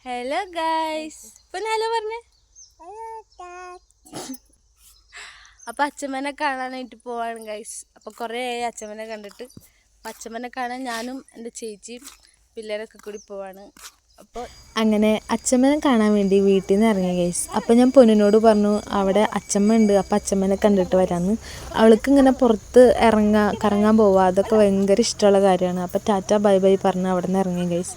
Hello guys, പിന്നെ hello പറഞ്ഞേ. അപ്പം അച്ഛമ്മനെ കാണാനായിട്ട് പോവാണ് ഗൈസ്. അപ്പോൾ കുറേ ആയി അച്ഛമ്മനെ കണ്ടിട്ട്. അപ്പം അച്ഛമ്മനെ കാണാൻ ഞാനും എൻ്റെ ചേച്ചിയും പിള്ളേരൊക്കെ കൂടി പോവാണ്. അപ്പോൾ അങ്ങനെ അച്ഛമ്മനെ കാണാൻ വേണ്ടി വീട്ടിൽ നിന്ന് ഇറങ്ങി ഗൈസ്. അപ്പോൾ ഞാൻ പൊന്നിനോട് പറഞ്ഞു അവിടെ അച്ഛമ്മ ഉണ്ട്, അപ്പോൾ അച്ഛമ്മനെ കണ്ടിട്ട് വരാമെന്ന്. അവൾക്ക് ഇങ്ങനെ പുറത്ത് കറങ്ങാൻ പോവുക അതൊക്കെ ഭയങ്കര ഇഷ്ടമുള്ള കാര്യമാണ്. അപ്പോൾ ടാറ്റ ബൈ ബൈ പറഞ്ഞ് അവിടെ നിന്ന് ഇറങ്ങി ഗൈസ്.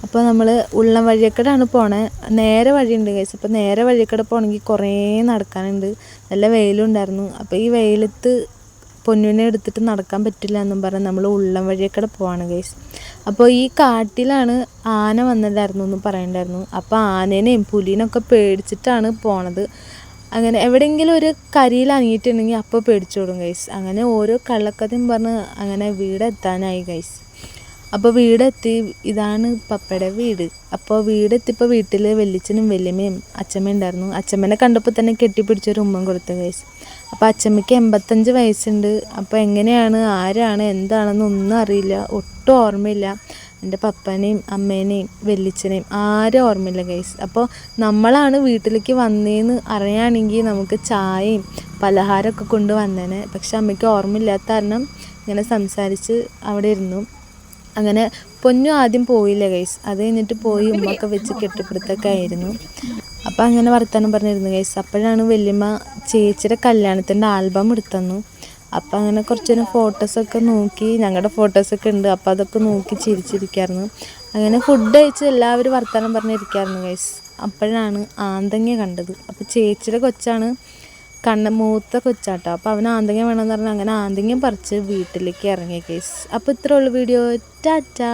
അപ്പോൾ നമ്മൾ ഉള്ളം വഴിയക്കടാണ് പോണേ. നേരെ വഴിയുണ്ട് ഗൈസ്. അപ്പോൾ നേരെ വഴിയക്കട പോകണമെങ്കിൽ കുറേ നടക്കാനുണ്ട്. നല്ല വെയിലുണ്ടായിരുന്നു. അപ്പോൾ ഈ വെയിലത്ത് പൊന്നുവിനെ എടുത്തിട്ട് നടക്കാൻ പറ്റില്ല എന്നും പറഞ്ഞ് നമ്മൾ ഉള്ളം വഴിയൊക്കെ പോവാണ് ഗൈസ്. അപ്പോൾ ഈ കാട്ടിലാണ് ആന വന്നിട്ടുണ്ടായിരുന്നു എന്ന് പറയണ്ടായിരുന്നു. അപ്പോൾ ആനേനെയും പുലിനൊക്കെ പേടിച്ചിട്ടാണ് പോണത്. അങ്ങനെ എവിടെയെങ്കിലും ഒരു കരിയിൽ അണിയിട്ടുണ്ടെങ്കിൽ അപ്പോൾ പേടിച്ചോടും ഗൈസ്. അങ്ങനെ ഓരോ കള്ളക്കഥയും പറഞ്ഞ് അങ്ങനെ വീടെത്താനായി ഗൈസ്. അപ്പോൾ വീടെത്തി. ഇതാണ് പപ്പയുടെ വീട്. അപ്പോൾ വീടെത്തിയപ്പോൾ വീട്ടിൽ വല്യച്ഛനും വല്യമ്മയും അച്ഛമ്മയും ഉണ്ടായിരുന്നു. അച്ഛമ്മനെ കണ്ടപ്പോൾ തന്നെ കെട്ടിപ്പിടിച്ചൊരു ഉമ്മൻ കൊടുത്തു ഗൈസ്. അപ്പോൾ അച്ഛമ്മയ്ക്ക് 85 വയസ്സുണ്ട്. അപ്പോൾ എങ്ങനെയാണ്, ആരാണ്, എന്താണെന്നൊന്നും അറിയില്ല, ഒട്ടും ഓർമ്മയില്ല. എൻ്റെ പപ്പനെയും അമ്മേനെയും വല്യച്ഛനെയും ആരും ഓർമ്മയില്ല ഗൈസ്. അപ്പോൾ നമ്മളാണ് വീട്ടിലേക്ക് വന്നതെന്ന് അറിയുകയാണെങ്കിൽ നമുക്ക് ചായയും പലഹാരമൊക്കെ കൊണ്ട് വന്നേനെ. പക്ഷെ അമ്മയ്ക്ക് ഓർമ്മയില്ലാത്ത കാരണം ഇങ്ങനെ സംസാരിച്ച് അവിടെ ഇരുന്നു. അങ്ങനെ പൊന്നു ആദ്യം പോയില്ല ഗൈസ്. അത് കഴിഞ്ഞിട്ട് പോയി ഉമ്മൊക്കെ വെച്ച് കെട്ടിപ്പിടുത്തൊക്കെ ആയിരുന്നു. അപ്പം അങ്ങനെ വർത്താനം പറഞ്ഞിരുന്നു ഗൈസ്. അപ്പോഴാണ് വല്യമ്മ ചേച്ചിയുടെ കല്യാണത്തിൻ്റെ ആൽബം എടുത്തന്നു. അപ്പം അങ്ങനെ കുറച്ച് നേരം ഫോട്ടോസൊക്കെ നോക്കി, ഞങ്ങളുടെ ഫോട്ടോസൊക്കെ ഉണ്ട്. അപ്പം അതൊക്കെ നോക്കി ചിരിച്ചിരിക്കായിരുന്നു. അങ്ങനെ ഫുഡ് കഴിച്ച് എല്ലാവരും വർത്താനം പറഞ്ഞിരിക്കായിരുന്നു ഗൈസ്. അപ്പോഴാണ് ആന്തങ്ങ കണ്ടത്. അപ്പോൾ ചേച്ചിയുടെ കൊച്ചാണ്, മൂത്ത കൊച്ചാട്ടോ. അപ്പോൾ അവന് ആന്തങ്ങ വേണമെന്ന് പറഞ്ഞാൽ അങ്ങനെ ആന്തങ്ങ പറിച്ച് വീട്ടിലേക്ക് ഇറങ്ങി ഗൈസ്. അപ്പോൾ ഇത്രേ ഉള്ളൂ വീഡിയോ. ടാറ്റാ.